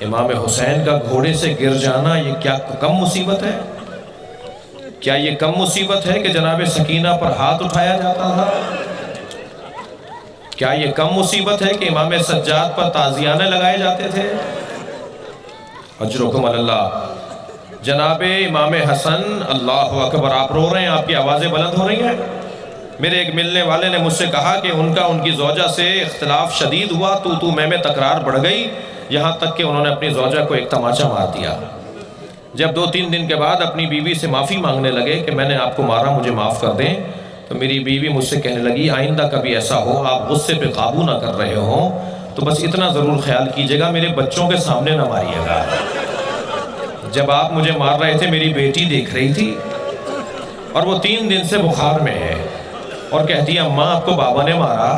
امام حسین کا گھوڑے سے گر جانا یہ کیا کم مصیبت ہے؟ کیا یہ کم مصیبت ہے کہ جناب سکینہ پر ہاتھ اٹھایا جاتا تھا؟ کیا یہ کم مصیبت ہے کہ امام سجاد پر تازیانے لگائے جاتے تھے؟ اجرکم اللہ۔ جناب امام حسن، اللہ اکبر، آپ رو رہے ہیں، آپ کی آوازیں بلند ہو رہی ہیں۔ میرے ایک ملنے والے نے مجھ سے کہا کہ ان کی زوجہ سے اختلاف شدید ہوا، تو میں تکرار بڑھ گئی، یہاں تک کہ انہوں نے اپنی زوجہ کو ایک تماچا مار دیا۔ جب 2-3 دن کے بعد اپنی بیوی سے معافی مانگنے لگے کہ میں نے آپ کو مارا، مجھے معاف کر دیں، تو میری بیوی مجھ سے کہنے لگی آئندہ کبھی ایسا ہو آپ غصے پہ قابو نہ کر رہے ہوں تو بس اتنا ضرور خیال کیجئے گا میرے بچوں کے سامنے نہ ماریے گا۔ جب آپ مجھے مار رہے تھے میری بیٹی دیکھ رہی تھی اور وہ 3 دن سے بخار میں ہے اور کہتی ہے اماں آپ کو بابا نے مارا۔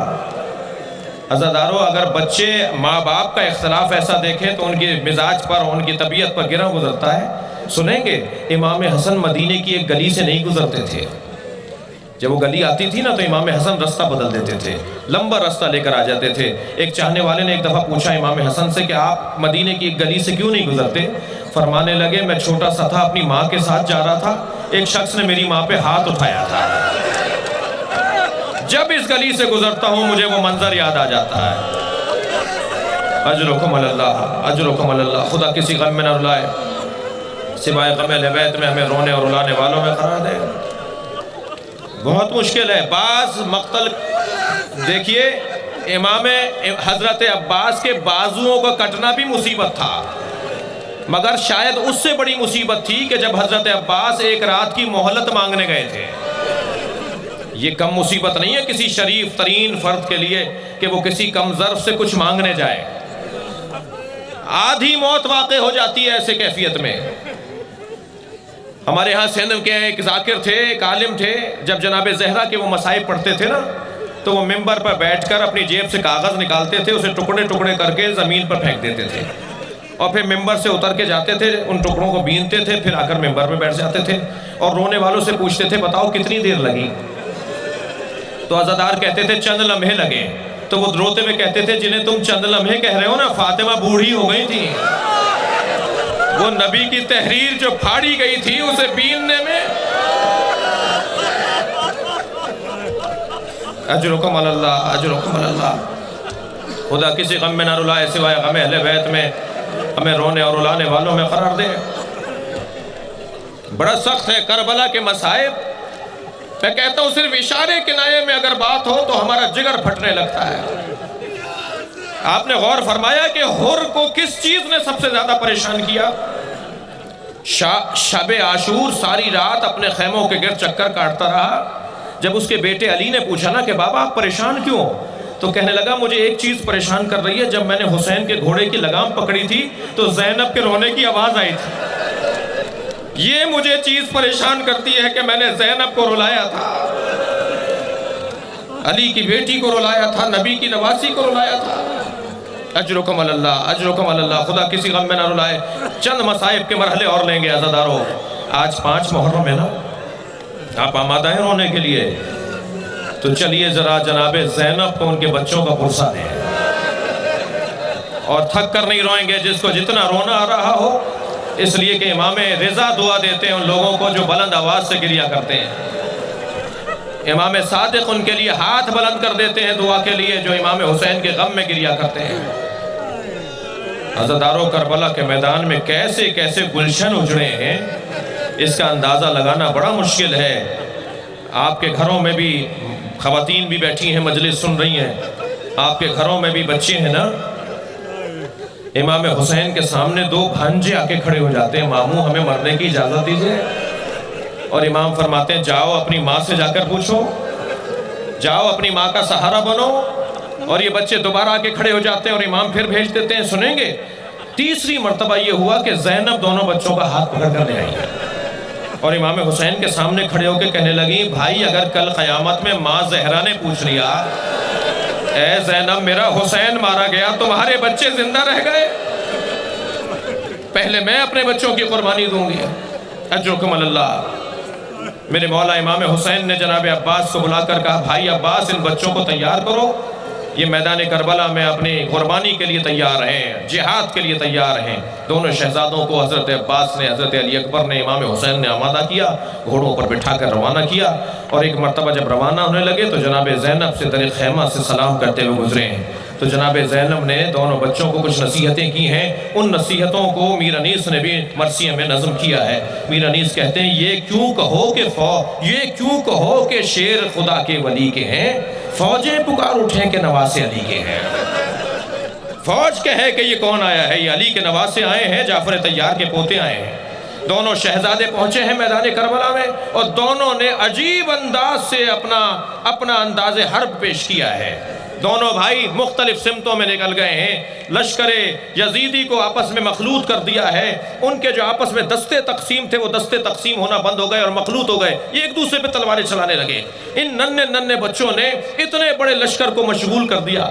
عزادارو، اگر بچے ماں باپ کا اختلاف ایسا دیکھیں تو ان کے مزاج پر، ان کی طبیعت پر گرہ گزرتا ہے۔ سنیں گے امام حسن مدینے کی ایک گلی سے نہیں گزرتے تھے، جب وہ گلی آتی تھی نا تو امام حسن رستہ بدل دیتے تھے، لمبا رستہ لے کر آ جاتے تھے۔ ایک چاہنے والے نے ایک دفعہ پوچھا امام حسن سے کہ آپ مدینے کی ایک گلی سے کیوں نہیں گزرتے؟ فرمانے لگے میں چھوٹا سا تھا، اپنی ماں کے ساتھ جا رہا تھا، ایک شخص نے میری ماں پہ ہاتھ اٹھایا تھا، جب اس گلی سے گزرتا ہوں مجھے وہ منظر یاد آ جاتا ہے۔ اجرکم اللہ، اجرکم اللہ۔ خدا کسی غم میں نہ رلائے، سوائے غم اہل بیت میں ہمیں رونے اور رلانے والوں میں قرار دے۔ بہت مشکل ہے بعض مقتل۔ دیکھیے امام حضرت عباس کے بازوؤں کا کٹنا بھی مصیبت تھا، مگر شاید اس سے بڑی مصیبت تھی کہ جب حضرت عباس ایک رات کی مہلت مانگنے گئے تھے۔ یہ کم مصیبت نہیں ہے کسی شریف ترین فرد کے لیے کہ وہ کسی کم ظرف سے کچھ مانگنے جائے۔ آدھی موت واقع ہو جاتی ہے ایسے کیفیت میں۔ ہمارے ہاں سندھ کے ایک ذاکر تھے، ایک عالم تھے، جب جناب زہرا کے وہ مصائب پڑھتے تھے نا تو وہ ممبر پر بیٹھ کر اپنی جیب سے کاغذ نکالتے تھے، اسے ٹکڑے ٹکڑے کر کے زمین پر پھینک دیتے تھے اور پھر ممبر سے اتر کے جاتے تھے، ان ٹکڑوں کو بینتے تھے، پھر آ کر ممبر پہ بیٹھ جاتے تھے اور رونے والوں سے پوچھتے تھے بتاؤ کتنی دیر لگی؟ تو عزادار کہتے تھے چند لمحے لگے۔ تو وہ روتے ہوئے کہتے تھے جنہیں تم چند لمحے کہہ رہے ہو نا فاطمہ بوڑھی ہو گئی تھی، وہ نبی کی تحریر جو پھاڑی گئی تھی اسے بیننے میں۔ اجرکم اللہ، اجرکم اللہ۔ خدا کسی غم میں نہ رلائے سوائے غم اہل بیت میں ہمیں رونے اور رلانے والوں میں قرار دے۔ بڑا سخت ہے کربلا کے مصائب۔ میں کہتا ہوں صرف اشارے کنایے میں اگر بات ہو تو ہمارا جگر پھٹنے لگتا ہے۔ آپ نے غور فرمایا کہ حر کو کس چیز نے سب سے زیادہ پریشان کیا؟ شب عاشور ساری رات اپنے خیموں کے گرد چکر کاٹتا رہا۔ جب اس کے بیٹے علی نے پوچھا نا کہ بابا آپ پریشان کیوں؟ تو کہنے لگا مجھے ایک چیز پریشان کر رہی ہے، جب میں نے حسین کے گھوڑے کی لگام پکڑی تھی تو زینب کے رونے کی آواز آئی تھی، یہ مجھے چیز پریشان کرتی ہے کہ میں نے زینب کو رلایا تھا، علی کی بیٹی کو رلایا تھا، نبی کی نواسی کو رلایا تھا۔ اجرکم اللہ، اجرکم اللہ۔ خدا کسی غم میں نہ رلائے۔ چند مصائب کے مرحلے اور لیں گے عزادارو۔ آج 5 محرم ہے نا، آپ آمادہ ہیں رونے کے لیے؟ تو چلیے ذرا جناب زینب کو ان کے بچوں کا پرسہ دیں، اور تھک کر نہیں روئیں گے جس کو جتنا رونا آ رہا ہو، اس لیے کہ امام رضا دعا دیتے ہیں ان لوگوں کو جو بلند آواز سے گریا کرتے ہیں۔ امام صادق ان کے لیے ہاتھ بلند کر دیتے ہیں دعا کے لیے جو امام حسین کے غم میں گریا کرتے ہیں۔ عزادارو، کربلا کے میدان میں کیسے کیسے گلشن اجڑے ہیں، اس کا اندازہ لگانا بڑا مشکل ہے۔ آپ کے گھروں میں بھی خواتین بھی بیٹھی ہیں، مجلس سن رہی ہیں، آپ کے گھروں میں بھی بچے ہیں نا۔ امام حسین کے سامنے 2 بھانجے آ کے کھڑے ہو جاتے ہیں، ماموں ہمیں مرنے کی اجازت دیجئے، اور امام فرماتے ہیں جاؤ اپنی ماں سے جا کر پوچھو، جاؤ اپنی ماں کا سہارا بنو، اور یہ بچے دوبارہ آ کے کھڑے ہو جاتے ہیں اور امام پھر بھیج دیتے ہیں۔ سنیں گے 3ری مرتبہ یہ ہوا کہ زینب دونوں بچوں کا ہاتھ پکڑ کر لے آئی اور امام حسین کے سامنے کھڑے ہو کے کہنے لگی بھائی اگر کل قیامت میں ماں زہرا نے پوچھ لیا اے زینب میرا حسین مارا گیا تمہارے بچے زندہ رہ گئے، پہلے میں اپنے بچوں کی قربانی دوں گی۔ اجرکم اللہ۔ میرے مولا امام حسین نے جناب عباس کو بلا کر کہا بھائی عباس ان بچوں کو تیار کرو، یہ میدان کربلا میں اپنی قربانی کے لیے تیار ہیں، جہاد کے لیے تیار ہیں۔ دونوں شہزادوں کو حضرت عباس نے، حضرت علی اکبر نے، امام حسین نے آمادہ کیا، گھوڑوں پر بٹھا کر روانہ کیا، اور ایک مرتبہ جب روانہ ہونے لگے تو جناب زینب سے در خیمہ سے سلام کرتے ہوئے گزرے ہیں۔ تو جناب زینب نے دونوں بچوں کو کچھ نصیحتیں کی ہیں، ان نصیحتوں کو میر انیس نے بھی مرثیہ میں نظم کیا ہے۔ میر انیس کہتے ہیں یہ کیوں کہو کہ شیر خدا کے ولی کے ہیں، فوجیں پکار اٹھیں کہ نواسے علی کے ہیں۔ فوج کہے کہ یہ کون آیا ہے، یہ علی کے نواسے آئے ہیں، جعفر طیار کے پوتے آئے ہیں۔ دونوں شہزادے پہنچے ہیں میدان کربلا میں، اور دونوں نے عجیب انداز سے اپنا انداز حرب پیش کیا ہے۔ دونوں بھائی مختلف سمتوں میں نکل گئے ہیں، لشکر یزیدی کو آپس میں مخلوط کر دیا ہے۔ ان کے جو آپس میں دستے تقسیم تھے وہ دستے تقسیم ہونا بند ہو گئے اور مخلوط ہو گئے، یہ ایک دوسرے پہ تلواریں چلانے لگے۔ ان ننھے بچوں نے اتنے بڑے لشکر کو مشغول کر دیا۔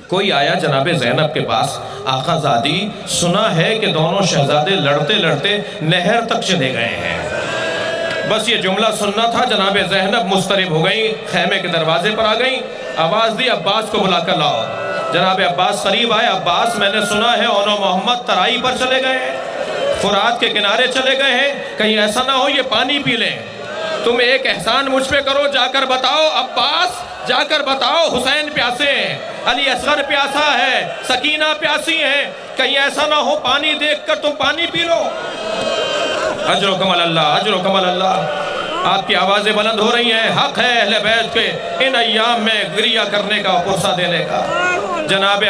کوئی آیا جناب زینب کے پاس، آقا زادی سنا ہے کہ دونوں شہزادے لڑتے لڑتے نہر تک چلے گئے ہیں۔ بس یہ جملہ سننا تھا، جناب زینب مضطرب ہو گئیں، خیمے کے دروازے پر آ گئیں، آواز دی عباس کو بلا کر لاؤ۔ جناب عباس قریب آئے، عباس میں نے سنا ہے اون و محمد ترائی پر چلے گئے ہیں، فرات کے کنارے چلے گئے ہیں، کہیں ایسا نہ ہو یہ پانی پی لیں۔ تم ایک احسان مجھ پہ کرو، جا کر بتاؤ عباس، جا کر بتاؤ حسین پیاسے ہیں، علی اصغر پیاسا ہے، سکینہ پیاسی ہیں، کہیں ایسا نہ ہو پانی دیکھ کر تم پانی پی لو۔ اجر و کمال اللہ، اجر و کمال اللہ۔ آپ کی آوازیں بلند ہو رہی ہیں، حق ہے اہل بیت کے ان ایام میں گریہ کرنے کا، پرسہ دینے کا۔ جناب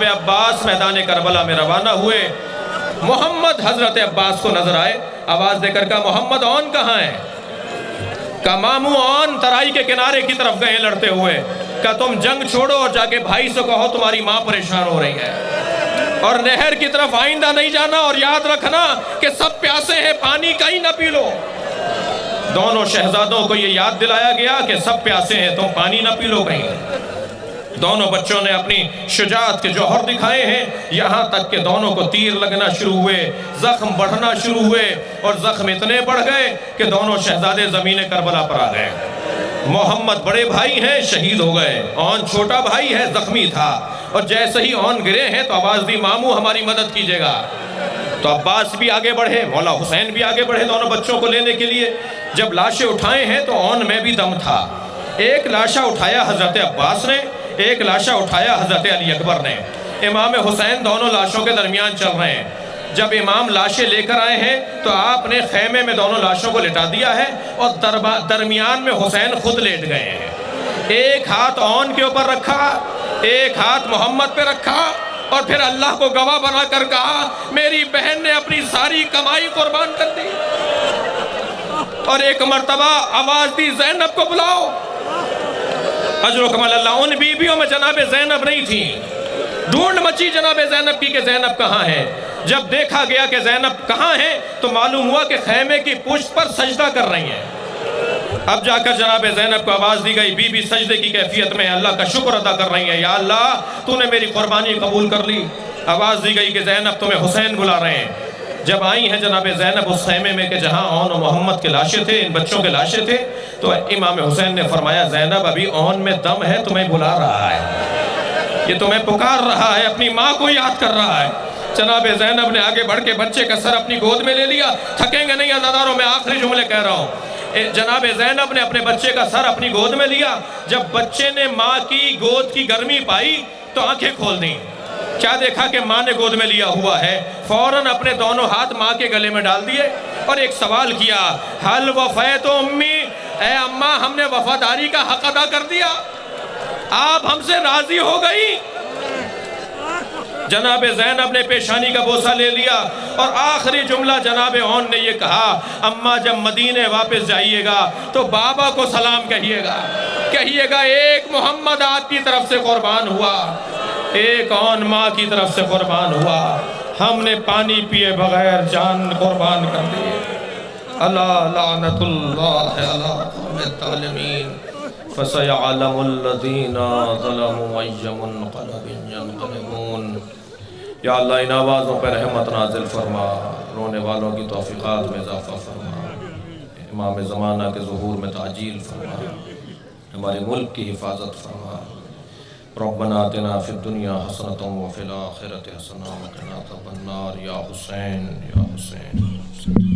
عباس میدان کربلا میں روانہ ہوئے۔ محمد حضرت عباس کو نظر آئے، آواز دے کر کہا محمد اون کہاں ہے؟ کہا ماموں اون ترائی کے کنارے کی طرف گئے لڑتے ہوئے۔ کہا تم جنگ چھوڑو اور جا کے بھائی سے کہو تمہاری ماں پریشان ہو رہی ہے، اور نہر کی طرف آئندہ نہیں جانا، اور یاد رکھنا کہ سب پیاسے ہیں، پانی کہیں نہ پی لو۔ دونوں شہزادوں کو یہ یاد دلایا گیا کہ سب پیاسے ہیں، تم پانی نہ پی لو کہیں۔ دونوں بچوں نے اپنی شجاعت کے جوہر دکھائے ہیں، یہاں تک کہ دونوں کو تیر لگنا شروع ہوئے، زخم بڑھنا شروع ہوئے، اور زخم اتنے بڑھ گئے کہ دونوں شہزادے زمین کربلا پر آ گئے۔ محمد بڑے بھائی ہیں، شہید ہو گئے، اون چھوٹا بھائی ہے، زخمی تھا، اور جیسے ہی اون گرے ہیں تو آواز دی ماموں ہماری مدد کیجیے گا۔ تو عباس بھی آگے بڑھے، مولا حسین بھی آگے بڑھے دونوں بچوں کو لینے کے لیے۔ جب لاشیں اٹھائے ہیں تو اون میں بھی دم تھا۔ ایک لاشا اٹھایا حضرت عباس نے، ایک لاشا اٹھایا حضرت علی اکبر نے۔ امام حسین دونوں لاشوں کے درمیان چل رہے ہیں۔ جب امام لاشیں لے کر آئے ہیں تو آپ نے خیمے میں دونوں لاشوں کو لٹا دیا ہے، اور درمیان میں حسین خود لیٹ گئے ہیں۔ ایک ہاتھ اون کے اوپر رکھا، ایک ہاتھ محمد پہ رکھا، اور پھر اللہ کو گواہ بنا کر کہا میری بہن نے اپنی ساری کمائی قربان کر دی۔ اور ایک مرتبہ آواز دی زینب کو بلاؤ۔ اجر و کمال اللہ۔ ان بیویوں میں جناب زینب نہیں تھی، ڈھونڈ مچی جناب زینب کی کہ زینب کہاں ہے۔ جب دیکھا گیا کہ زینب کہاں ہے تو معلوم ہوا کہ خیمے کی پشت پر سجدہ کر رہی ہیں۔ اب جا کر جناب زینب کو آواز دی گئی، بی بی سجدے کی کیفیت میں اللہ کا شکر ادا کر رہی ہیں، یا اللہ تو نے میری قربانی قبول کر لی۔ آواز دی گئی کہ زینب تمہیں حسین بلا رہے ہیں۔ جب آئی ہیں جناب زینب اس خیمے میں کہ جہاں اون و محمد کے لاشیں تھے، ان بچوں کے لاشیں تھے، تو امام حسین نے فرمایا زینب ابھی اون میں دم ہے، تمہیں بلا رہا ہے، یہ تمہیں پکار رہا ہے، اپنی ماں کو یاد کر رہا ہے۔ جناب زینب نے آگے بڑھ کے بچے کا سر اپنی گود میں لے لیا۔ تھکیں گے نہیں عزاداروں، میں آخری جملے کہہ رہا ہوں۔ جناب زینب نے اپنے بچے کا سر اپنی گود میں لیا۔ جب بچے نے ماں کی گود کی گرمی پائی تو آنکھیں کھول دیں۔ کیا دیکھا کہ ماں نے گود میں لیا ہوا ہے، فوراً اپنے دونوں ہاتھ ماں کے گلے میں ڈال دیے اور ایک سوال کیا، حل وفیت امی، اے اماں ہم نے وفاداری کا حق ادا کر دیا، آپ ہم سے راضی ہو گئی؟ جناب زینب نے پیشانی کا بوسہ لے لیا اور آخری جملہ جناب اون نے یہ کہا، اماں جب مدینے واپس جائیے گا تو بابا کو سلام کہیے گا ایک محمد آپ کی طرف سے قربان ہوا، ایک اون ماں کی طرف سے قربان ہوا، ہم نے پانی پیے بغیر جان قربان کر دی۔ اللہ لعنت اللہ علی قوم الظالمین فَسَيَعْلَمُ الَّذِينَ ظَلَمُوا أَيَّ مُنْقَلَبٍ يَنْقَلِبُونَ۔ یا اللہ ان آوازوں پر رحمت نازل فرما، رونے والوں کی توفیقات میں اضافہ فرما، امام زمانہ کے ظہور میں تعجیل فرما۔ ہمارے ملک کی حفاظت فرما۔ ربنا آتنا فی الدنیا حسنۃ وفی الآخرۃ حسنۃ وقنا عذاب النار۔ یا حسین یا حسین۔